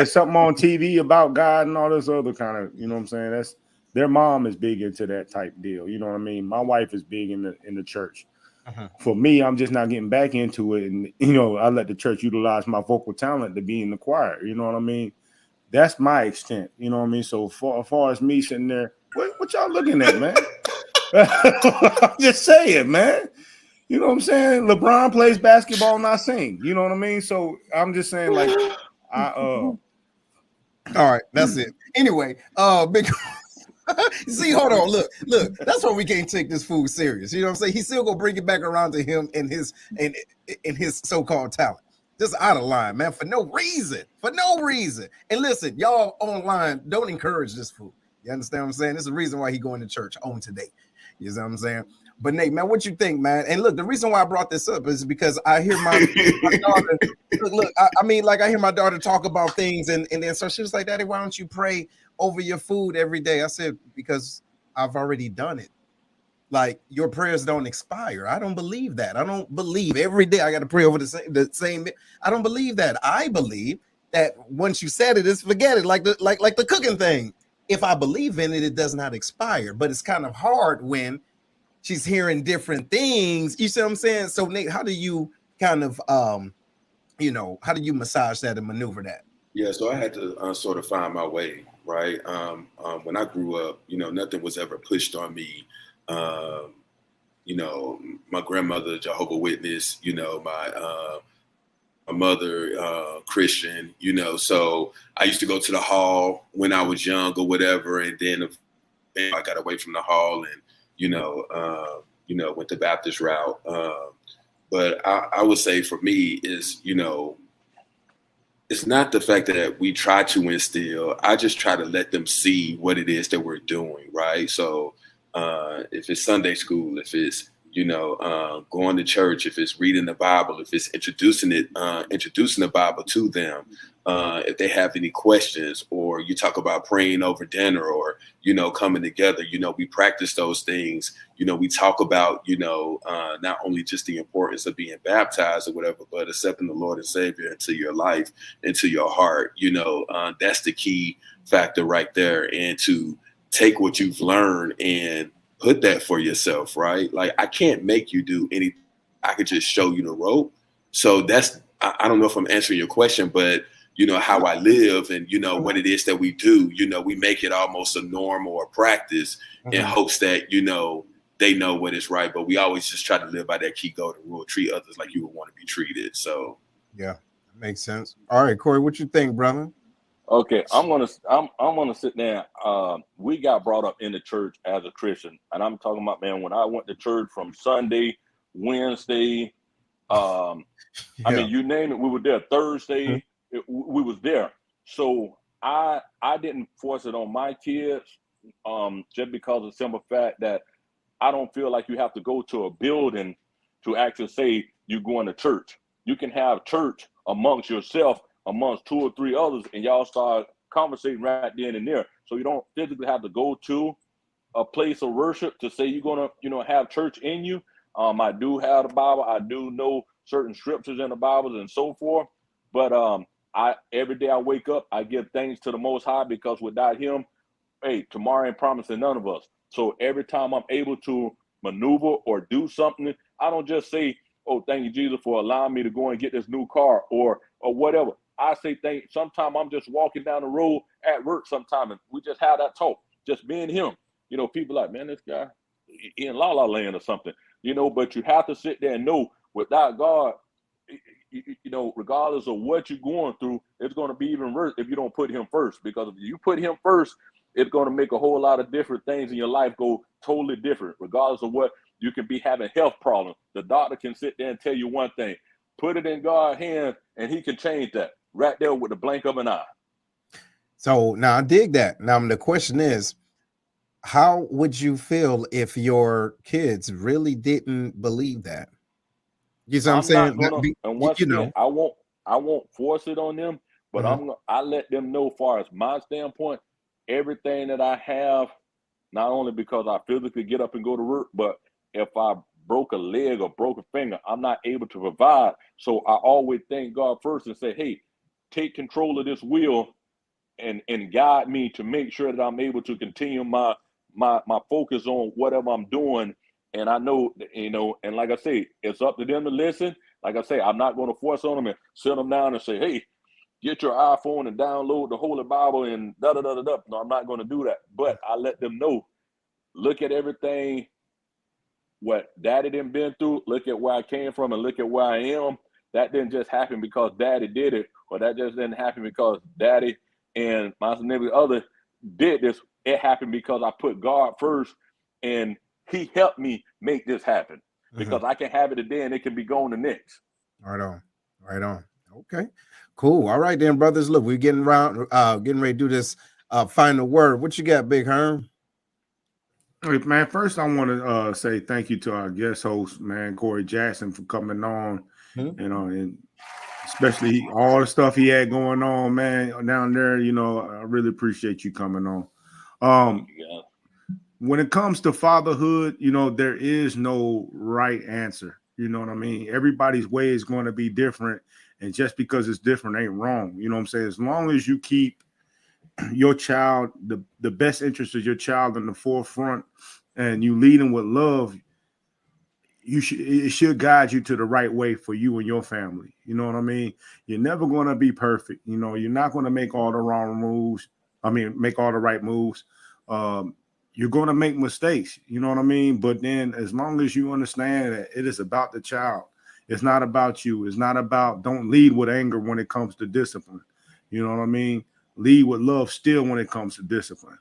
something on TV about God and all this other kind of, you know what I'm saying? That's their mom is big into that type deal. You know what I mean? My wife is big in the church. For me, I'm just not getting back into it. And, you know, I let the church utilize my vocal talent to be in the choir. You know what I mean? That's my extent. You know what I mean? So as far as me sitting there, what y'all looking at, man? I'm just saying, man. You know what I'm saying? LeBron plays basketball and I sing. You know what I mean? So I'm just saying, like, all right, that's it. Anyway, big see, hold on, look, that's why we can't take this food serious. You know what I'm saying? He's still gonna bring it back around to him and his so-called talent. Just out of line, man, for no reason. And listen, y'all online, don't encourage this food. You understand what I'm saying? There's a reason why he going to church on today. You know what I'm saying? But Nate, man, what you think, man? And look, the reason why I brought this up is because I hear my daughter. Look, I mean, like I hear my daughter talk about things, and then so she was like, "Daddy, why don't you pray over your food every day?" I said, "Because I've already done it. Like your prayers don't expire. I don't believe that. I don't believe every day I got to pray over the same. I don't believe that. I believe that once you said it, it's forget it. Like the cooking thing. If I believe in it, it does not expire. But it's kind of hard when she's hearing different things. You see what I'm saying? So Nate, how do you kind of how do you massage that and maneuver that? Yeah, so I had to sort of find my way, right? When I grew up, nothing was ever pushed on me. My grandmother, Jehovah's Witness, my mother, Christian, so I used to go to the hall when I was young or whatever. And then I got away from the hall and, went the Baptist route. But I would say for me is, it's not the fact that we try to instill. I just try to let them see what it is that we're doing, right? So if it's Sunday school, if it's going to church, if it's reading the Bible, if it's introducing the Bible to them, if they have any questions, or you talk about praying over dinner, or coming together, we practice those things. We talk about not only just the importance of being baptized or whatever, but accepting the Lord and Savior into your life, into your heart. That's the key factor right there, and to take what you've learned and put that for yourself, right? Like, I can't make you do anything. I could just show you the rope. So I don't know if I'm answering your question, but how I live and, what it is that we do, we make it almost a norm or a practice in hopes that, they know what is right. But we always just try to live by that key golden rule, treat others like you would want to be treated. So, yeah, that makes sense. All right, Corey, what you think, brother? Okay, I'm gonna sit there. We got brought up in the church as a Christian, and I'm talking about, man, when I went to church from Sunday, Wednesday, I mean, you name it, we were there. Thursday, we was there. So I didn't force it on my kids, just because of the simple fact that I don't feel like you have to go to a building to actually say you're going to church. You can have church amongst yourself, amongst 2 or 3 others, and y'all start conversating right then and there. So you don't physically have to go to a place of worship to say you're gonna, have church in you. I do have the Bible. I do know certain scriptures in the Bible and so forth. But every day I wake up, I give thanks to the Most High, because without Him, hey, tomorrow ain't promising none of us. So every time I'm able to maneuver or do something, I don't just say, "Oh, thank you, Jesus, for allowing me to go and get this new car," or whatever. I say thank. Sometimes I'm just walking down the road at work sometime, and we just have that talk, just me and him. People like, man, this guy in La La Land or something, but you have to sit there and know, without God, you know, regardless of what you're going through, it's going to be even worse if you don't put him first. Because if you put him first, it's going to make a whole lot of different things in your life go totally different, regardless of what you can be having health problems. The doctor can sit there and tell you one thing, put it in God's hands, and he can change that right there with the blink of an eye. So now I dig that. Now the question is, how would you feel if your kids really didn't believe that? You know what I'm saying? Not gonna, and once You again, know, I won't force it on them, but I let them know, far as my standpoint, everything that I have, not only because I physically get up and go to work, but if I broke a leg or broke a finger, I'm not able to provide. So I always thank God first and say, hey, take control of this wheel and guide me to make sure that I'm able to continue my focus on whatever I'm doing. And I know, you know, and like I say, it's up to them to listen. Like I say, I'm not going to force on them and sit them down and say, hey, get your iPhone and download the Holy Bible and da-da-da-da-da. No, I'm not going to do that. But I let them know, look at everything what Daddy done been through, look at where I came from and look at where I am. That didn't just happen because Daddy did it, or that just didn't happen because Daddy and my significant other did this. It happened because I put God first, and he helped me make this happen, because I can have it today and it can be gone the next. Right on. Right on. Okay, cool. All right then, brothers. Look, we're getting ready to do this final word. What you got, Big Herm? Hey, man, first I want to say thank you to our guest host, man, Corey Jackson, for coming on. You know, and especially all the stuff he had going on, man, down there. You know, I really appreciate you coming on. When it comes to fatherhood, you know, there is no right answer. You know what I mean? Everybody's way is going to be different, and just because it's different ain't wrong. You know what I'm saying? As long as you keep your child, the best interest of your child in the forefront, and you lead them with love, it should guide you to the right way for you and your family. You know what I mean? You're never going to be perfect. You know, you're not going to make all the wrong moves. Make all the right moves. You're going to make mistakes. You know what I mean? But then as long as you understand that it is about the child, it's not about you. It's not about, don't lead with anger when it comes to discipline. You know what I mean? Lead with love still when it comes to discipline.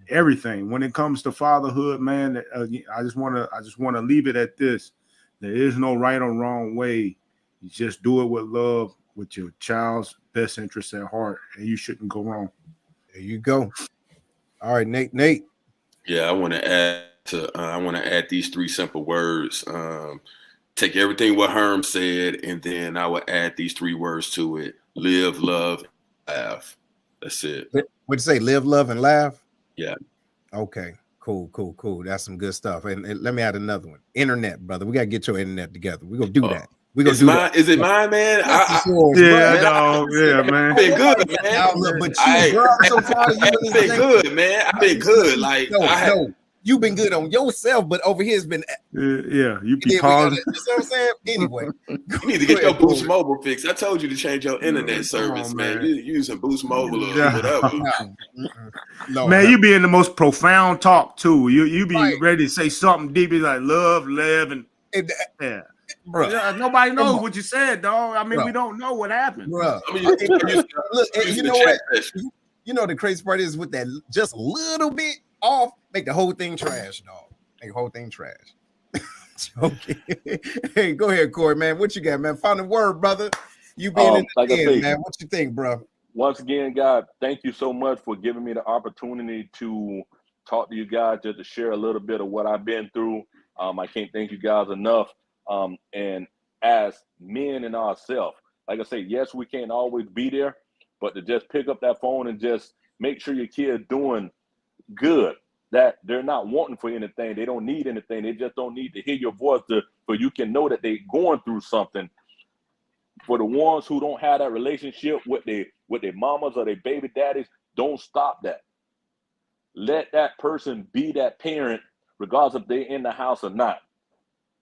Everything when it comes to fatherhood, man. I just want to leave it at this: there is no right or wrong way. You just do it with love, with your child's best interests at heart, and you shouldn't go wrong. There you go. All right, Nate. Yeah, I want to add these 3 simple words. Take everything what Herm said, and then I would add these 3 words to it: live, love, laugh. That's it. What'd you say? Live, love, and laugh? Yeah. Okay. Cool. That's some good stuff. And let me add another one. Internet, brother. We got to get your internet together. We're going to do that. We're going to do that. Is it mine, man? Yeah, man. I've been good, man. I'm so proud of you. I've been good, man. I've been good. Like, no. You've been good on yourself, but over here's been you be pausing. You know what I'm saying? Anyway, you need to get your Boost Mobile fixed. I told you to change your internet service, man. You're using Boost Mobile or whatever. No, man, you be in the most profound talk too. You be ready to say something deep, like love, and yeah. Bro, nobody knows what you said, dog. I mean, we don't know what happened, bro. Look, you know what? You know the crazy part is with that just a little bit off, make the whole thing trash, dog. Make the whole thing trash. Okay. Hey, go ahead, Corey, man. What you got, man? Final word, brother. You being in the end, man. What you think, bro? Once again, God, thank you so much for giving me the opportunity to talk to you guys, just to share a little bit of what I've been through. I can't thank you guys enough. And as men and ourselves, like I say, yes, we can't always be there, but to just pick up that phone and just make sure your kid's doing good, that they're not wanting for anything, they don't need anything, they just don't need to hear your voice for you can know that they're going through something. For the ones who don't have that relationship with their mamas or their baby daddies, don't stop that. Let that person be that parent, regardless if they're in the house or not.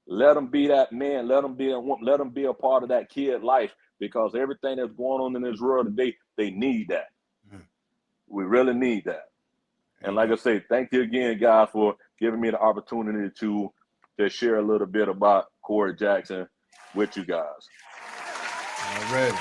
Let them be that man. Let them be a part of that kid life, because everything that's going on in this world today, they need that. We really need that. And like I say, thank you again, guys, for giving me the opportunity to share a little bit about Corey Jackson with you guys. Already.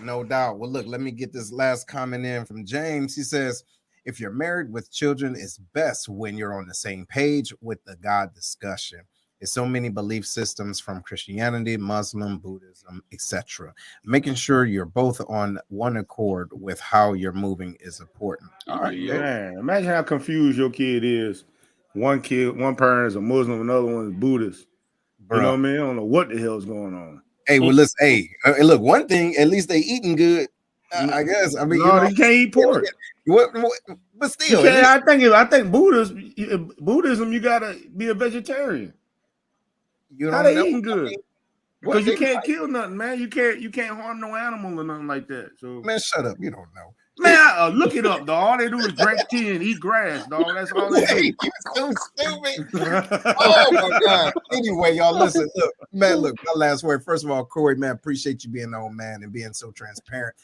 No doubt. Well, look, let me get this last comment in from James. He says, if you're married with children, it's best when you're on the same page with the God discussion. There's so many belief systems from Christianity, Muslim, Buddhism, etc. Making sure you're both on one accord with how you're moving is important. All right, man. Imagine how confused your kid is. One parent is a Muslim, another one is Buddhist. Bruh. You know what I mean? I don't know what the hell's going on. Hey, well, listen. Hey, look. One thing, at least they eating good. I guess. I mean, no, you can't eat pork. What, but still, I think Buddhism, you gotta be a vegetarian. How they eating good? Because you can't kill nothing, man. You can't harm no animal or nothing like that. So, man, shut up. You don't know. Man, look it up, dog. All they do is drink tea and eat grass, dog. That's all they do. You're so stupid. Oh my God. Anyway, y'all listen. Look, my last word. First of all, Corey, man, appreciate you being the old man and being so transparent.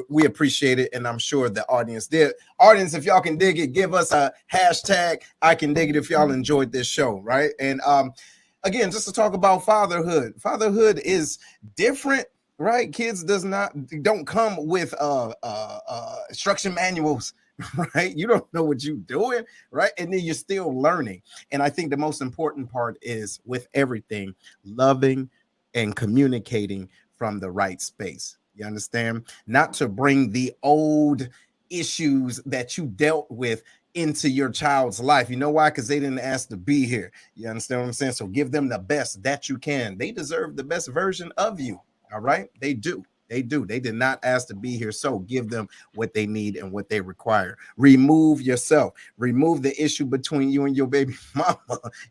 We appreciate it, and I'm sure the audience did. Audience, if y'all can dig it, give us a hashtag. I can dig it if y'all enjoyed this show, right? And again, just to talk about fatherhood. Fatherhood is different. Right, kids don't come with instruction manuals, right? You don't know what you're doing, right? And then you're still learning. And I think the most important part is with everything, loving and communicating from the right space. You understand? Not to bring the old issues that you dealt with into your child's life. You know why? Because they didn't ask to be here. You understand what I'm saying? So give them the best that you can. They deserve the best version of you. All right. They do. They did not ask to be here. So give them what they need and what they require. Remove yourself. Remove the issue between you and your baby mama.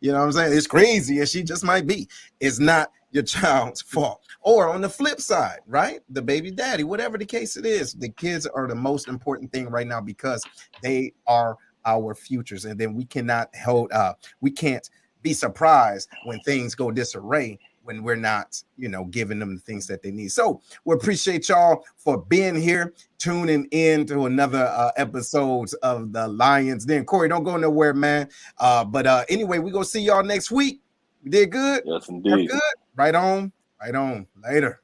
You know what I'm saying? It's crazy, and she just might be. It's not your child's fault. Or on the flip side, right? The baby daddy, whatever the case it is, the kids are the most important thing right now because they are our futures. And then we cannot we can't be surprised when things go disarray when we're not, giving them the things that they need. So we appreciate y'all for being here, tuning in to another episodes of the Lions Den. Corey, don't go nowhere, man. But anyway, we're going to see y'all next week. We did good. Yes, indeed. Good. Right on. Later.